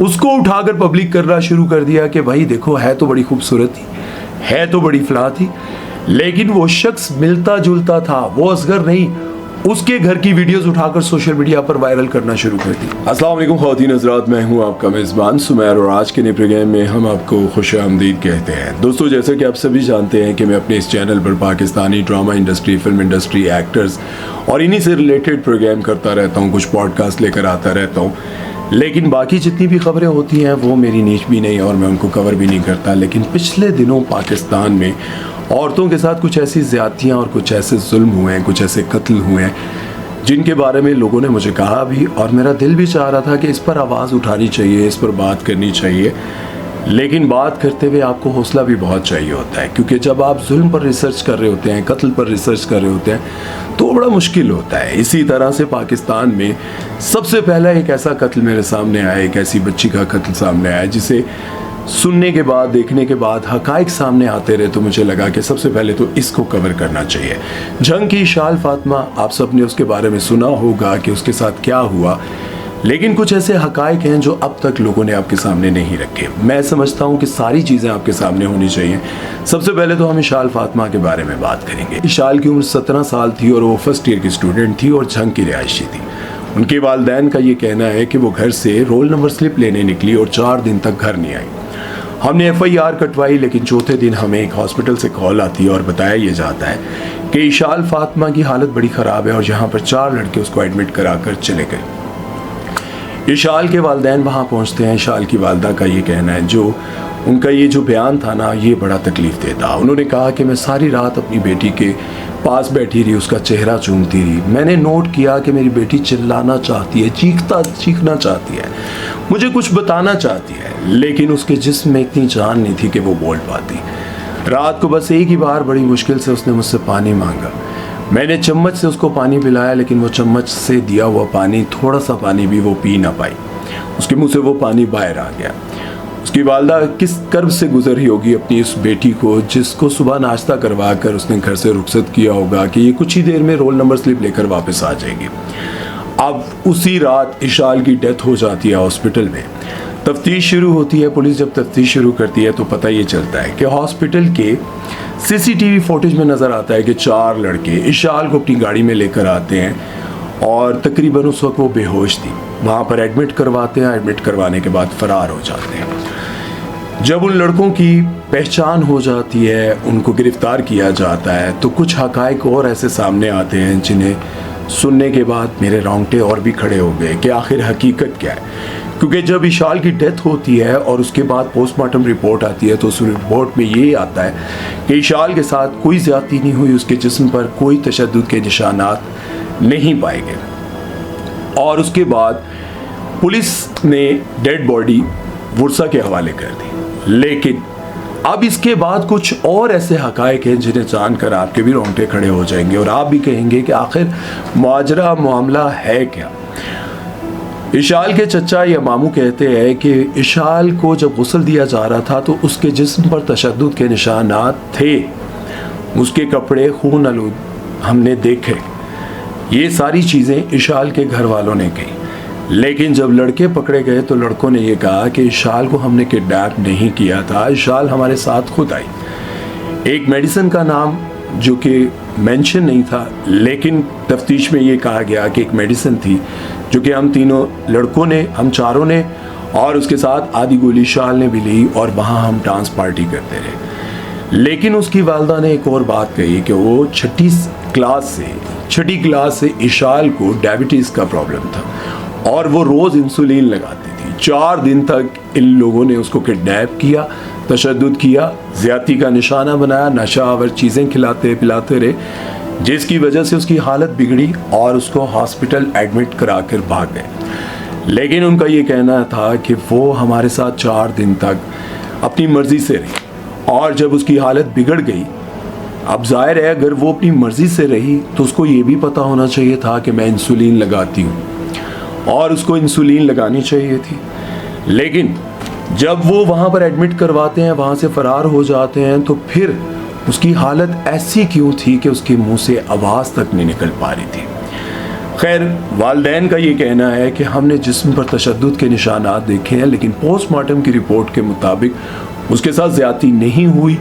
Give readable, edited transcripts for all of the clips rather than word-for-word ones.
उसको उठाकर पब्लिक करना शुरू कर दिया कि भाई देखो है तो बड़ी खूबसूरत थी, है तो बड़ी फलाह थी, लेकिन वो शख्स मिलता जुलता था, वो असगर नहीं। उसके घर की वीडियोस उठाकर सोशल मीडिया पर वायरल करना शुरू कर दी। अस्सलाम वालेकुम ख़वातीन हज़रात, मैं हूं आपका मेज़बान सुमैर और आज के नए प्रोग्राम में हम आपको खुशामदीद कहते हैं। दोस्तों, जैसा कि आप सभी जानते हैं कि मैं अपने इस चैनल पर Pakistani drama industry, film industry, actors और इन्हीं से रिलेटेड प्रोग्राम करता रहता हूँ, कुछ पॉडकास्ट लेकर आता रहता हूँ। लेकिन बाकी जितनी भी खबरें होती हैं वो मेरी नीच भी नहीं और मैं उनको कवर भी नहीं करता। लेकिन पिछले दिनों पाकिस्तान में औरतों के साथ कुछ ऐसी ज़्यादतियाँ और कुछ ऐसे जुल्म हुए हैं, कुछ ऐसे कत्ल हुए हैं जिनके बारे में लोगों ने मुझे कहा भी और मेरा दिल भी चाह रहा था कि इस पर आवाज़ उठानी चाहिए, इस पर बात करनी चाहिए। लेकिन बात करते हुए आपको हौसला भी बहुत चाहिए होता है, क्योंकि जब आप जुल्म पर रिसर्च कर रहे होते हैं, कत्ल पर रिसर्च कर रहे होते हैं तो बड़ा मुश्किल होता है। इसी तरह से पाकिस्तान में सबसे पहला एक ऐसा कत्ल मेरे सामने आया, एक ऐसी बच्ची का कत्ल सामने आया जिसे सुनने के बाद, देखने के बाद हकाइक सामने आते रहे तो मुझे लगा कि सबसे पहले तो इसको कवर करना चाहिए। जंग की इशाल फातिमा, आप सब ने उसके बारे में सुना होगा कि उसके साथ क्या हुआ, लेकिन कुछ ऐसे हकाइक हैं जो अब तक लोगों ने आपके सामने नहीं रखे। मैं समझता हूँ कि सारी चीज़ें आपके सामने होनी चाहिए। सबसे पहले तो हम इशाल फातिमा के बारे में बात करेंगे। इशाल की उम्र 17 साल थी और वो फर्स्ट ईयर की स्टूडेंट थी और जंग की रिहायशी थी। उनके वालिदैन का ये कहना है कि वो घर से रोल नंबर स्लिप लेने निकली और 4 दिन तक घर नहीं आई। हमने FIR कटवाई, लेकिन चौथे दिन हमें एक हॉस्पिटल से कॉल आती है और बताया ये जाता है कि इशाल फातिमा की हालत बड़ी ख़राब है और यहाँ पर 4 लड़के उसको एडमिट करा कर चले गए। इशाल के वालिदैन वहाँ पहुँचते हैं। इशाल की वालदा का ये कहना है, जो उनका ये जो बयान था ना, ये बड़ा तकलीफ़ देता। उन्होंने कहा कि मैं सारी रात अपनी बेटी के पास बैठी रही, उसका चेहरा चूमती रही। मैंने नोट किया कि मेरी बेटी चिल्लाना चाहती है, चीखना चाहती है, मुझे कुछ बताना चाहती है, लेकिन उसके जिस्म में इतनी जान नहीं थी कि वो बोल पाती। रात को बस एक ही बार बड़ी मुश्किल से उसने मुझसे पानी मांगा। मैंने चम्मच से उसको पानी पिलाया, लेकिन वो चम्मच से दिया हुआ पानी, थोड़ा सा पानी भी वो पी ना पाई। उसके मुंह से वो पानी बाहर आ गया। उसकी वालदा किस कर्ब से गुजर रही होगी अपनी उस बेटी को, जिसको सुबह नाश्ता करवा कर उसने घर से रुखसत किया होगा कि ये कुछ ही देर में रोल नंबर स्लिप लेकर वापस आ जाएगी। अब उसी रात इशाल की डेथ हो जाती है हॉस्पिटल में। तफ्तीश शुरू होती है। पुलिस जब तफ्तीश शुरू करती है तो पता ये चलता है कि हॉस्पिटल के CCTV फुटेज में नज़र आता है कि 4 लड़के इशाल को अपनी गाड़ी में लेकर आते हैं और तकरीबन उस वक्त वो बेहोश थी। वहाँ पर एडमिट करवाते हैं। एडमिट करवाने के बाद फ़रार हो जाते हैं। जब उन लड़कों की पहचान हो जाती है, उनको गिरफ्तार किया जाता है, तो कुछ हकाइक और ऐसे सामने आते हैं जिन्हें सुनने के बाद मेरे रोंगटे और भी खड़े हो गए कि आखिर हकीकत क्या है। क्योंकि जब इशाल की डेथ होती है और उसके बाद पोस्टमार्टम रिपोर्ट आती है तो उस रिपोर्ट में ये आता है कि इशाल के साथ कोई ज़्यादती नहीं हुई, उसके जिस्म पर कोई तशद्दुद के निशानात नहीं पाए गए। और उसके बाद पुलिस ने डेड बॉडी वर्सा के हवाले कर दी। लेकिन अब इसके बाद कुछ और ऐसे हकाइक हैं जिन्हें जानकर आपके भी रोंगटे खड़े हो जाएंगे और आप भी कहेंगे कि आखिर माजरा मामला है क्या। इशाल के चचा या मामू कहते हैं कि इशाल को जब गुस्ल दिया जा रहा था तो उसके जिस्म पर तशद्दुद के निशानात थे, उसके कपड़े खून आलूद हमने देखे। ये सारी चीज़ें इशाल के घर वालों ने कही। लेकिन जब लड़के पकड़े गए तो लड़कों ने ये कहा कि इशाल को हमने किडनैप नहीं किया था, इशाल हमारे साथ खुद आई। एक मेडिसिन का नाम जो कि मेंशन नहीं था, लेकिन तफ्तीश में ये कहा गया कि एक मेडिसिन थी जो कि हम तीनों लड़कों ने, हम चारों ने और उसके साथ आधी गोली इशाल ने भी ली और वहाँ हम डांस पार्टी करते रहे। लेकिन उसकी वालदा ने एक और बात कही कि वो छठी क्लास से इशाल को डायबिटीज़ का प्रॉब्लम था और वो रोज़ इंसुलिन लगाती थी। 4 दिन तक इन लोगों ने उसको किडनैप किया, तशद्दुद किया, ज़्यादती का निशाना बनाया, नशावर चीज़ें खिलाते पिलाते रहे, जिसकी वजह से उसकी हालत बिगड़ी और उसको हॉस्पिटल एडमिट करा कर भाग गए। लेकिन उनका ये कहना था कि वो हमारे साथ 4 दिन तक अपनी मर्ज़ी से रही और जब उसकी हालत बिगड़ गई, अब जाहिर है अगर वो अपनी मर्ज़ी से रही तो उसको ये भी पता होना चाहिए था कि मैं इंसुलिन लगाती हूँ और उसको इंसुलिन लगानी चाहिए थी। लेकिन जब वो वहाँ पर एडमिट करवाते हैं, वहाँ से फ़रार हो जाते हैं, तो फिर उसकी हालत ऐसी क्यों थी कि उसके मुंह से आवाज़ तक नहीं निकल पा रही थी। खैर, वालिदैन का ये कहना है कि हमने जिस्म पर तशद्दुद के निशानात देखे हैं, लेकिन पोस्टमार्टम की रिपोर्ट के मुताबिक उसके साथ ज़्यादती नहीं हुई,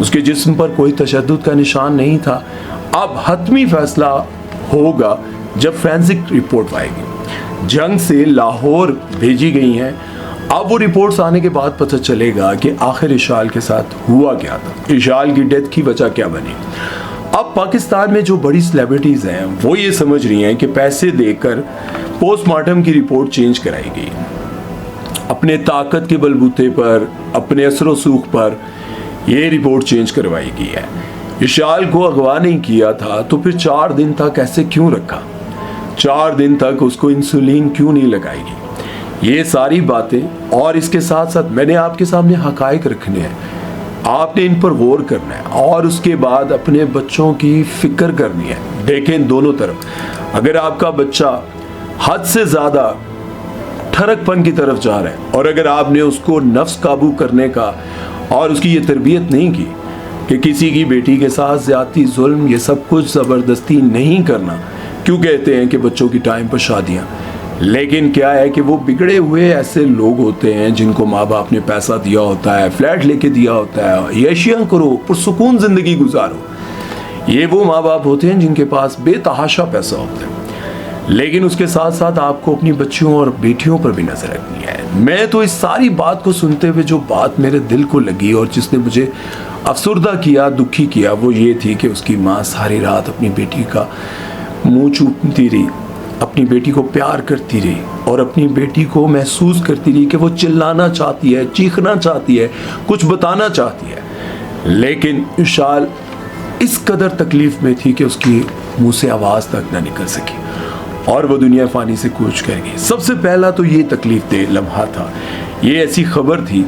उसके जिस्म पर कोई तशद्दुद का निशान नहीं था। अब हतमी फैसला होगा जब फोरेंसिक रिपोर्ट आएगी। जंग से लाहौर भेजी गई हैं, अब वो रिपोर्ट्स आने के बाद पता चलेगा कि आखिर इशाल के साथ हुआ क्या था, इशाल की डेथ की वजह क्या बनी। अब पाकिस्तान में जो बड़ी सेलिब्रिटीज़ हैं वो ये समझ रही हैं कि पैसे देकर पोस्टमार्टम की रिपोर्ट चेंज कराई गई, अपने ताकत के बलबूते पर, अपने असर सूख पर ये रिपोर्ट चेंज करवाई गई है। इशाल को अगवा नहीं किया था तो फिर 4 दिन तक ऐसे क्यों रखा, 4 दिन तक उसको इंसुलिन क्यों नहीं लगाई गई। ये सारी बातें और इसके साथ साथ मैंने आपके सामने हकायक रखने हैं, आपने इन पर गौर करना है और उसके बाद अपने बच्चों की फिक्र करनी है। देखें दोनों तरफ, अगर आपका बच्चा हद से ज़्यादा ठरकपन की तरफ जा रहा है और अगर आपने उसको नफ्स काबू करने का और उसकी ये तरबियत नहीं की कि किसी की बेटी के साथ ज़्यादती, जुल्म, ये सब कुछ ज़बरदस्ती नहीं करना। क्यों कहते हैं कि बच्चों की टाइम पर शादियाँ, लेकिन क्या है कि वो बिगड़े हुए ऐसे लोग होते हैं जिनको माँ बाप ने पैसा दिया होता है, फ्लैट लेके दिया होता है, यशियाँ करो, पुरसुकून ज़िंदगी गुजारो। ये वो माँ बाप होते हैं जिनके पास बेतहाशा पैसा होता है, लेकिन उसके साथ साथ आपको अपनी बच्चियों और बेटियों पर भी नजर रखनी है। मैं तो इस सारी बात को सुनते हुए जो बात मेरे दिल को लगी और जिसने मुझे अफसुर्दा किया, दुखी किया, वो ये थी कि उसकी माँ सारी रात अपनी बेटी का मुंह चूमती रही, अपनी बेटी को प्यार करती रही और अपनी बेटी को महसूस करती रही कि वो चिल्लाना चाहती है, चीखना चाहती है, कुछ बताना चाहती है, लेकिन इशाल इस कदर तकलीफ में थी कि उसकी मुंह से आवाज़ तक ना निकल सकी और वो दुनिया फ़ानी से कूच कर गई। सबसे पहला तो ये तकलीफ दे लम्हा था, ये ऐसी खबर थी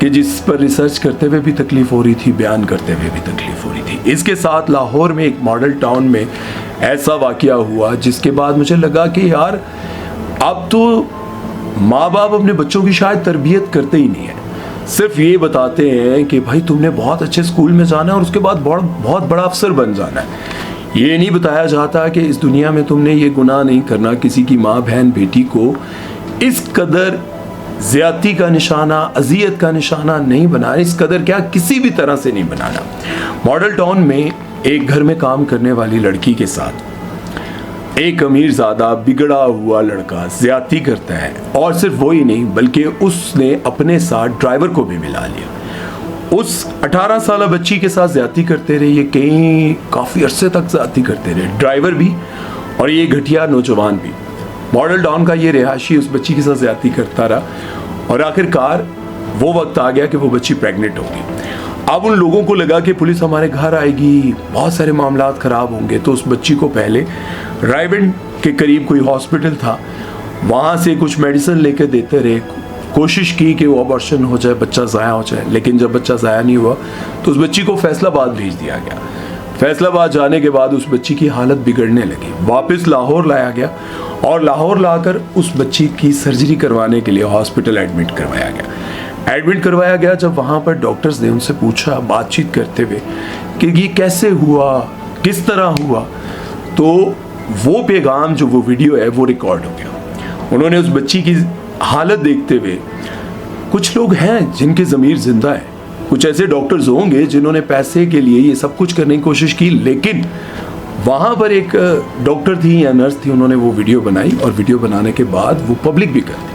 कि जिस पर रिसर्च करते हुए भी तकलीफ हो रही थी, बयान करते हुए भी तकलीफ हो रही थी। इसके साथ लाहौर में एक मॉडल टाउन में ऐसा वाकया हुआ जिसके बाद मुझे लगा कि यार अब तो माँ बाप अपने बच्चों की शायद तरबियत करते ही नहीं है, सिर्फ ये बताते हैं कि भाई तुमने बहुत अच्छे स्कूल में जाना है और उसके बाद बहुत बड़ा अफसर बन जाना है। ये नहीं बताया जाता कि इस दुनिया में तुमने ये गुनाह नहीं करना, किसी की माँ, बहन, बेटी को इस कदर ज़्यादती का निशाना, अजियत का निशाना नहीं बनाना, इस कदर क्या किसी भी तरह से नहीं बनाना। मॉडल टाउन में एक घर में काम करने वाली लड़की के साथ एक अमीरज़ादा बिगड़ा हुआ लड़का ज़्यादती करता है और सिर्फ वही नहीं बल्कि उसने अपने साथ ड्राइवर को भी मिला लिया। उस 18 साल बच्ची के साथ ज़्यादती करते रहे, ये काफ़ी अरसे तक ज़्यादती करते रहे, ड्राइवर भी और ये घटिया नौजवान भी। मॉडल टाउन का ये रिहायशी उस बच्ची के साथ ज़्यादती करता रहा और आखिरकार वो वक्त आ गया कि वो बच्ची प्रेग्नेंट होगी। अब उन लोगों को लगा कि पुलिस हमारे घर आएगी, बहुत सारे मामलात ख़राब होंगे, तो उस बच्ची को पहले रायबंड के करीब कोई हॉस्पिटल था, वहाँ से कुछ मेडिसिन लेकर देते रहे, कोशिश की कि वो अबॉर्शन हो जाए, बच्चा ज़ाया हो जाए, लेकिन जब बच्चा ज़ाया नहीं हुआ तो उस बच्ची को फैसलाबाद भेज दिया गया। फैसलाबाद जाने के बाद उस बच्ची की हालत बिगड़ने लगी, वापस लाहौर लाया गया और लाहौर लाकर उस बच्ची की सर्जरी करवाने के लिए हॉस्पिटल एडमिट करवाया गया। जब वहाँ पर डॉक्टर्स ने उनसे पूछा बातचीत करते हुए कि ये कैसे हुआ, किस तरह हुआ, तो वो पैगाम जो वो वीडियो है वो रिकॉर्ड हो गया। उन्होंने उस बच्ची की हालत देखते हुए, कुछ लोग हैं जिनके ज़मीर जिंदा है, कुछ ऐसे डॉक्टर्स होंगे जिन्होंने पैसे के लिए ये सब कुछ करने की कोशिश की, लेकिन वहाँ पर एक डॉक्टर थी या नर्स थी, उन्होंने वो वीडियो बनाई और वीडियो बनाने के बाद वो पब्लिक भी कर दी।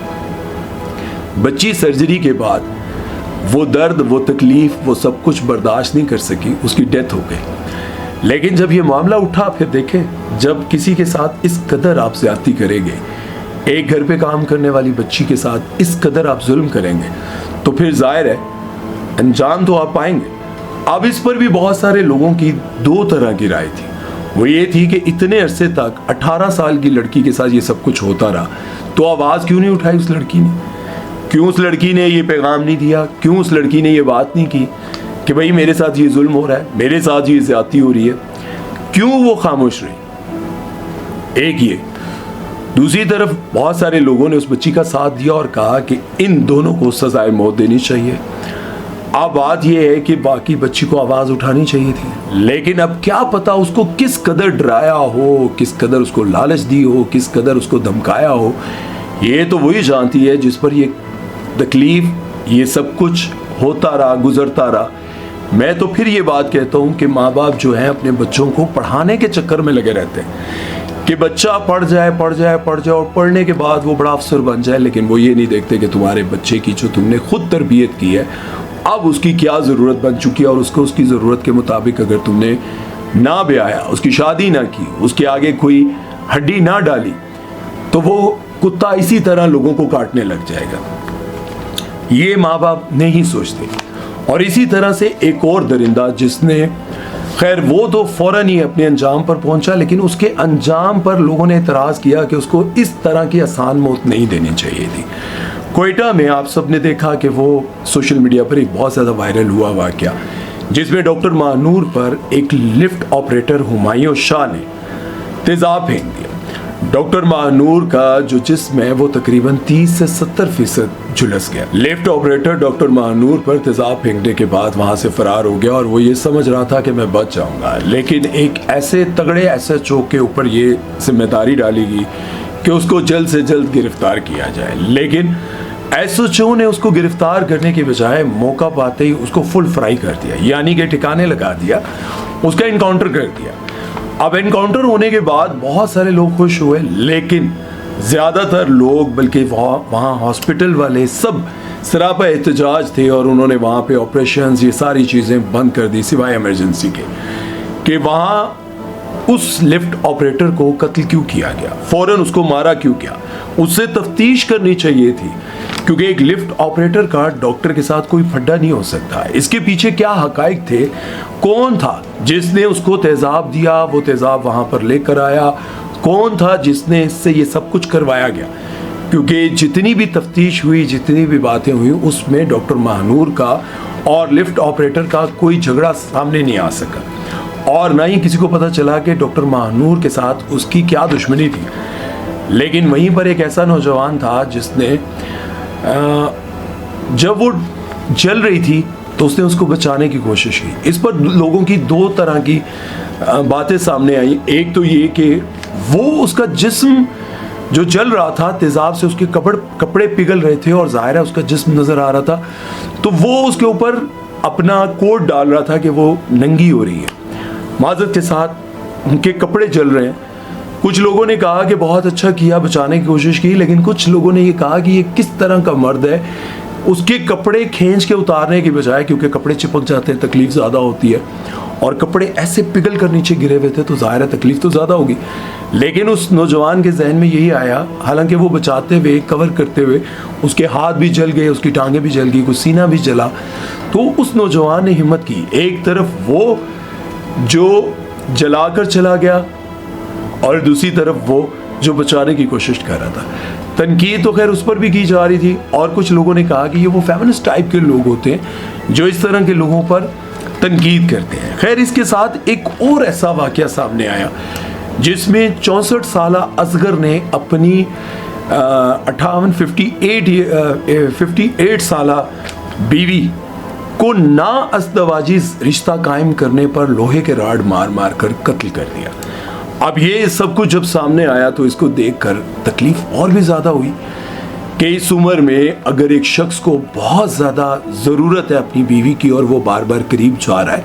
बच्ची सर्जरी के बाद वो दर्द, वो तकलीफ, वो सब कुछ बर्दाश्त नहीं कर सकी, उसकी डेथ हो गई। लेकिन जब ये मामला उठा, फिर देखें जब किसी के साथ इस कदर आप ज़्यादती करेंगे, एक घर पे काम करने वाली बच्ची के साथ इस कदर आप जुल्म करेंगे, तो फिर जाहिर है अंजाम तो आप पाएंगे। अब इस पर भी बहुत सारे लोगों की दो तरह की राय थी। वो ये थी कि इतने अरसे तक 18 साल की लड़की के साथ ये सब कुछ होता रहा, तो आवाज़ क्यों नहीं उठाई उस लड़की ने? क्यों उस लड़की ने ये पैगाम नहीं दिया? क्यों उस लड़की ने ये बात नहीं की कि भाई मेरे साथ ये जुल्म हो रहा है, मेरे साथ ये ज़्यादती हो रही है? क्यों वो खामोश रही? एक ये। दूसरी तरफ बहुत सारे लोगों ने उस बच्ची का साथ दिया और कहा कि इन दोनों को सजाए मौत देनी चाहिए। अब बात यह है कि बाकी बच्ची को आवाज उठानी चाहिए थी, लेकिन अब क्या पता उसको किस कदर डराया हो, किस कदर उसको लालच दी हो, किस कदर उसको धमकाया हो, ये तो वही जानती है जिस पर ये तकलीफ, ये सब कुछ होता रहा, गुजरता रहा। मैं तो फिर ये बात कहता हूँ कि माँ बाप जो हैं अपने बच्चों को पढ़ाने के चक्कर में लगे रहते हैं कि बच्चा पढ़ जाए और पढ़ने के बाद वो बड़ा अफसर बन जाए, लेकिन वो ये नहीं देखते कि तुम्हारे बच्चे की जो तुमने खुद तरबियत की है अब उसकी क्या ज़रूरत बन चुकी है, और उसको उसकी ज़रूरत के मुताबिक अगर तुमने ना ब्याया, उसकी शादी ना की, उसके आगे कोई हड्डी ना डाली, तो वो कुत्ता इसी तरह लोगों को काटने लग जाएगा। ये माँ बाप नहीं सोचते। और इसी तरह से एक और दरिंदा जिसने, खैर वो तो फौरन ही अपने अंजाम पर पहुंचा, लेकिन उसके अंजाम पर लोगों ने एतराज़ किया कि उसको इस तरह की आसान मौत नहीं देनी चाहिए थी। कोयटा में आप सब ने देखा कि वो सोशल मीडिया पर एक बहुत ज़्यादा वायरल हुआ वाक़या, जिसमें डॉक्टर महानूर पर एक लिफ्ट ऑपरेटर हुमायूं शाह ने तेज़ाब फेंक दिया। डॉक्टर महानूर का जो जिस्म है वो तकरीबन 30 से 70% झुलस गया। लिफ्ट ऑपरेटर डॉक्टर महानूर पर तेज़ाब फेंकने के बाद वहां से फरार हो गया और वो ये समझ रहा था कि मैं बच जाऊंगा, लेकिन एक ऐसे तगड़े SHO के ऊपर ये जिम्मेदारी डाली गई कि उसको जल्द से जल्द गिरफ्तार किया जाए। लेकिन SHO ने उसको गिरफ्तार करने के बजाय मौका पाते ही उसको फुल फ्राई कर दिया, यानी कि ठिकाने लगा दिया, उसका इनकाउंटर कर दिया। अब एनकाउंटर होने के बाद बहुत सारे लोग खुश हुए, लेकिन ज़्यादातर लोग, बल्कि वहाँ हॉस्पिटल वाले सब सरापा एहतजाज थे और उन्होंने वहाँ पे ऑपरेशंस, ये सारी चीज़ें बंद कर दी सिवाय इमरजेंसी के, कि वहाँ उस लिफ्ट ऑपरेटर को कत्ल क्यों किया गया, फ़ौरन उसको मारा क्यों गया, उससे तफ्तीश करनी चाहिए थी, क्योंकि एक लिफ्ट ऑपरेटर का डॉक्टर के साथ कोई फड्डा नहीं हो सकता। इसके पीछे क्या हकाइक थे, कौन था जिसने उसको तेज़ाब दिया, वो तेज़ाब वहाँ पर लेकर आया, कौन था जिसने इससे ये सब कुछ करवाया गया, क्योंकि जितनी भी तफ्तीश हुई, जितनी भी बातें हुई, उसमें डॉक्टर महानूर का और लिफ्ट ऑपरेटर का कोई झगड़ा सामने नहीं आ सका और ना ही किसी को पता चला कि डॉक्टर महानूर के साथ उसकी क्या दुश्मनी थी। लेकिन वहीं पर एक ऐसा नौजवान था जिसने जब वो जल रही थी तो उसने उसको बचाने की कोशिश की। इस पर लोगों की दो तरह की बातें सामने आई। एक तो ये कि वो उसका जिस्म जो जल रहा था, तेज़ाब से उसके कपड़े पिघल रहे थे और जाहिर है उसका जिस्म नज़र आ रहा था, तो वो उसके ऊपर अपना कोट डाल रहा था कि वो नंगी हो रही है। माजरत के साथ उनके कपड़े जल रहे हैं। कुछ लोगों ने कहा कि बहुत अच्छा किया, बचाने की कोशिश की, लेकिन कुछ लोगों ने ये कहा कि ये किस तरह का मर्द है, उसके कपड़े खींच के उतारने की बजाय, क्योंकि कपड़े चिपक जाते हैं, तकलीफ ज़्यादा होती है, और कपड़े ऐसे पिघल कर नीचे गिरे हुए थे तो ज़ाहिर है तकलीफ तो ज़्यादा होगी। लेकिन उस नौजवान के जहन में यही आया, हालांकि वो बचाते हुए, कवर करते हुए, उसके हाथ भी जल गए, उसकी टांगें भी जल गई, कुछ सीना भी जला, तो उस नौजवान ने हिम्मत की, एक तरफ वो जो जलाकर चला गया और दूसरी तरफ वो जो बचाने की कोशिश कर रहा था। तनकीद तो खैर उस पर भी की जा रही थी, और कुछ लोगों ने कहा कि ये वो फेमिनिस्ट टाइप के लोग होते हैं जो इस तरह के लोगों पर तनकीद करते हैं। खैर इसके साथ एक और ऐसा वाक़या सामने आया जिसमें 64 साल असगर ने अपनी 58 साल बीवी को ना अस्तवाजी रिश्ता कायम करने पर लोहे के राड मार मार कर कत्ल कर दिया। अब ये सब कुछ जब सामने आया तो इसको देखकर तकलीफ और भी ज़्यादा हुई कि इस उम्र में अगर एक शख्स को बहुत ज़्यादा ज़रूरत है अपनी बीवी की और वो बार बार करीब जा रहा है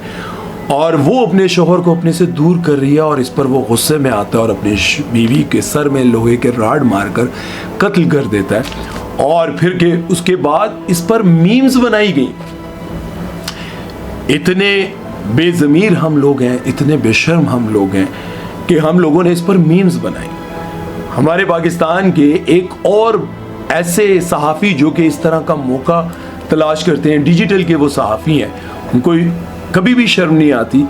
और वो अपने शोहर को अपने से दूर कर रही है, और इस पर वो गुस्से में आता है और अपनी बीवी के सर में लोहे के राड मारकर कत्ल कर देता है। और फिर के उसके बाद इस पर मीम्स बनाई गई। इतने बेज़मीर हम लोग हैं, इतने बेशर्म हम लोग हैं कि हम लोगों ने इस पर मीम्स बनाई। हमारे पाकिस्तान के एक और ऐसे सहाफ़ी जो कि इस तरह का मौका तलाश करते हैं, डिजिटल के वो सहाफ़ी हैं, उनको कभी भी शर्म नहीं आती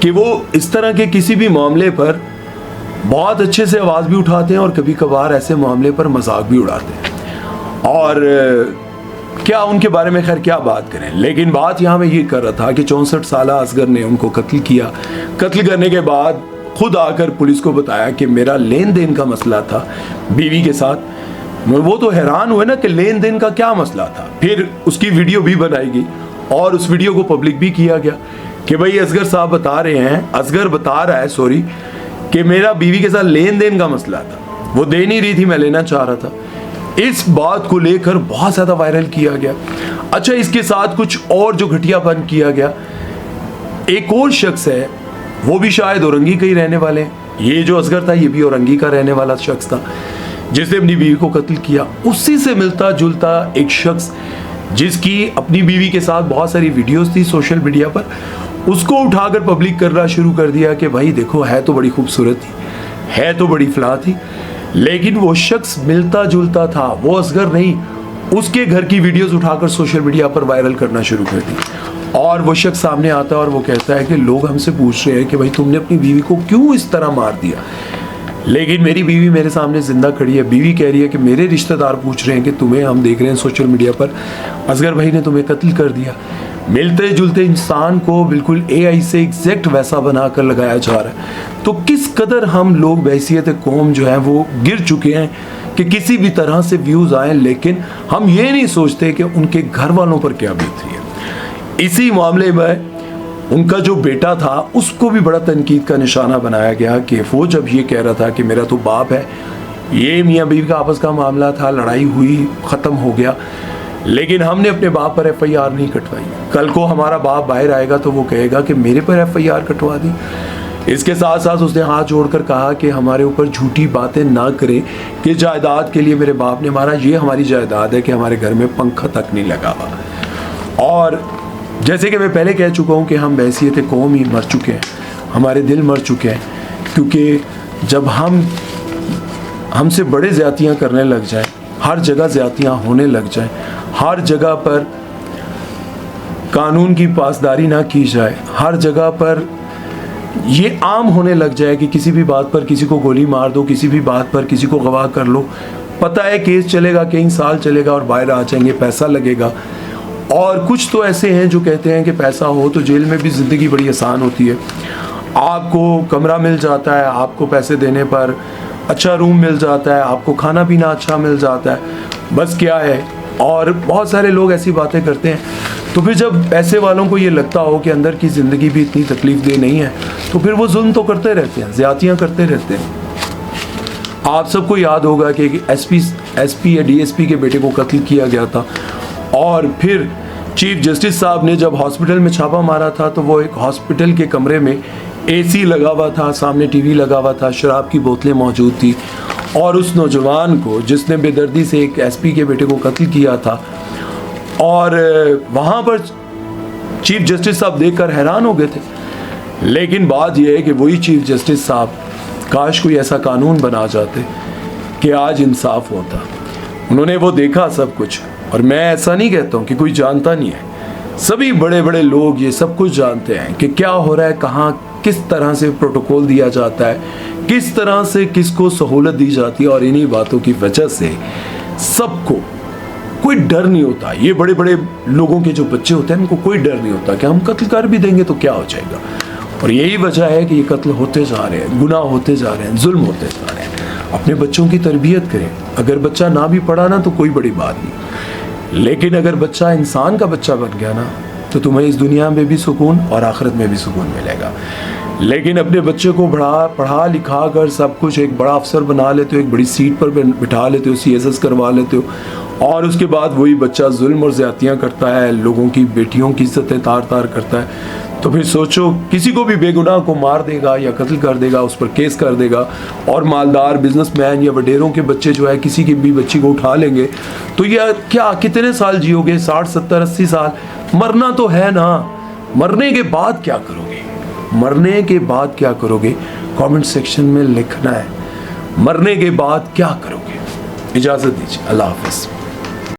कि वो इस तरह के किसी भी मामले पर बहुत अच्छे से आवाज़ भी उठाते हैं और कभी कभार ऐसे मामले पर मजाक भी उड़ाते हैं। और क्या उनके बारे में खैर क्या बात करें, लेकिन बात यहाँ मैं ये कर रहा था कि 64 साल असगर ने उनको कत्ल किया। कत्ल करने के बाद खुद आकर पुलिस को बताया कि मेरा लेन देन का मसला था बीवी के साथ। वो तो हैरान हुए ना कि लेन देन का क्या मसला था। फिर उसकी वीडियो भी बनाई गई और उस वीडियो को पब्लिक भी किया गया कि भाई असगर बता रहा है कि मेरा बीवी के साथ लेन देन का मसला था, वो दे नहीं रही थी, मैं लेना चाह रहा था। इस बात को लेकर बहुत ज़्यादा वायरल किया गया। अच्छा, इसके साथ कुछ और जो घटियापन किया गया, एक और शख्स है, वो भी शायद औरंगी का ही रहने वाले हैं। ये जो असगर था ये भी औरंगी का रहने वाला शख्स था जिसने अपनी बीवी को कत्ल किया। उसी से मिलता जुलता एक शख्स जिसकी अपनी बीवी के साथ बहुत सारी वीडियोस थी सोशल मीडिया पर, उसको उठाकर पब्लिक करना शुरू कर दिया कि भाई देखो है तो बड़ी खूबसूरत थी, है तो बड़ी फलाह थी, लेकिन वो शख्स मिलता जुलता था, वो असगर नहीं। उसके घर की वीडियोस उठाकर सोशल मीडिया पर वायरल करना शुरू कर दी और वो शख्स सामने आता है और वो कहता है कि लोग हमसे पूछ रहे हैं कि भाई तुमने अपनी बीवी को क्यों इस तरह मार दिया, लेकिन मेरी बीवी मेरे सामने जिंदा खड़ी है। बीवी कह रही है कि मेरे रिश्तेदार पूछ रहे हैं कि तुम्हें हम देख रहे हैं सोशल मीडिया पर, असगर भाई ने तुम्हें कत्ल कर दिया। मिलते जुलते इंसान को बिल्कुल AI से एग्जैक्ट वैसा बनाकर लगाया जा रहा है। तो किस कदर हम लोग बहैसियत कौम जो है वो गिर चुके हैं कि किसी भी तरह से व्यूज़ आए, लेकिन हम ये नहीं सोचते कि उनके घर वालों पर क्या बीत रही है। इसी मामले में उनका जो बेटा था उसको भी बड़ा तनकीद का निशाना बनाया गया कि वो जब ये कह रहा था कि मेरा तो बाप है, ये मियाँ बीवी का आपस का मामला था, लड़ाई हुई, ख़त्म हो गया, लेकिन हमने अपने बाप पर FIR नहीं कटवाई। कल को हमारा बाप बाहर आएगा तो वो कहेगा कि मेरे पर FIR कटवा दी। इसके साथ साथ उसने हाथ जोड़कर कहा कि हमारे ऊपर झूठी बातें ना करें कि जायदाद के लिए मेरे बाप ने मारा, ये हमारी जायदाद है कि हमारे घर में पंखा तक नहीं लगा हुआ। और जैसे कि मैं पहले कह चुका हूँ कि हम बहैसियत कौम ही मर चुके हैं, हमारे दिल मर चुके हैं, क्योंकि जब हमसे बड़े ज़्यादतियाँ करने लग जाएं, हर जगह ज़्यादतियाँ होने लग जाएं, हर जगह पर कानून की पासदारी ना की जाए, हर जगह पर ये आम होने लग जाए कि किसी भी बात पर किसी को गोली मार दो, किसी भी बात पर किसी को गवाह कर लो, पता है केस चलेगा, कई साल चलेगा और बाहर आ जाएंगे, पैसा लगेगा। और कुछ तो ऐसे हैं जो कहते हैं कि पैसा हो तो जेल में भी ज़िंदगी बड़ी आसान होती है, आपको कमरा मिल जाता है, आपको पैसे देने पर अच्छा रूम मिल जाता है, आपको खाना पीना अच्छा मिल जाता है, बस क्या है। और बहुत सारे लोग ऐसी बातें करते हैं। तो फिर जब पैसे वालों को ये लगता हो कि अंदर की ज़िंदगी भी इतनी तकलीफ दे नहीं है, तो फिर वो जुल्म तो करते रहते हैं, ज़्यादतियाँ करते रहते हैं। आप सबको याद होगा कि SP या DSP के बेटे को कत्ल किया गया था और फिर चीफ जस्टिस साहब ने जब हॉस्पिटल में छापा मारा था तो वो एक हॉस्पिटल के कमरे में AC लगा हुआ था, सामने TV लगा हुआ था, शराब की बोतलें मौजूद थी और उस नौजवान को जिसने बेदर्दी से एक SP के बेटे को कत्ल किया था, और वहाँ पर चीफ जस्टिस साहब देखकर हैरान हो गए थे। लेकिन बात यह है कि वही चीफ जस्टिस साहब काश कोई ऐसा कानून बना जाते कि आज इंसाफ होता। उन्होंने वो देखा सब कुछ, और मैं ऐसा नहीं कहता हूँ कि कोई जानता नहीं है, सभी बड़े बड़े लोग ये सब कुछ जानते हैं कि क्या हो रहा है, कहाँ किस तरह से प्रोटोकॉल दिया जाता है, किस तरह से किसको सहूलत दी जाती है। और इन्हीं बातों की वजह से सबको कोई डर नहीं होता। ये बड़े बड़े लोगों के जो बच्चे होते हैं उनको कोई डर नहीं होता कि हम कत्ल कर भी देंगे तो क्या हो जाएगा। और यही वजह है कि ये कत्ल होते जा रहे हैं, गुनाह होते जा रहे हैं, जुल्म होते जा रहे हैं। अपने बच्चों की तरबियत करें। अगर बच्चा ना भी पढ़ा ना तो कोई बड़ी बात नहीं, लेकिन अगर बच्चा इंसान का बच्चा बन गया ना तो तुम्हें इस दुनिया में भी सुकून और आखिरत में भी सुकून मिलेगा। लेकिन अपने बच्चे को पढ़ा लिखा कर सब कुछ एक बड़ा अफसर बना लेते हो, एक बड़ी सीट पर बिठा लेते हो, CSS करवा लेते हो, और उसके बाद वही बच्चा जुल्म और ज़्यादतियाँ करता है, लोगों की बेटियों की इज्जतें तार तार करता है, तो फिर सोचो किसी को भी बेगुनाह को मार देगा या कत्ल कर देगा, उस पर केस कर देगा, और मालदार बिजनेसमैन या वडेरों के बच्चे जो है किसी की भी बच्ची को उठा लेंगे, तो यह क्या कितने साल जियोगे? 60, 70, 80 साल। मरना तो है ना, मरने के बाद क्या करोगे? मरने के बाद क्या करोगे? कमेंट सेक्शन में लिखना है, मरने के बाद क्या करोगे। इजाज़त दीजिए, अल्लाह हाफ़िज़।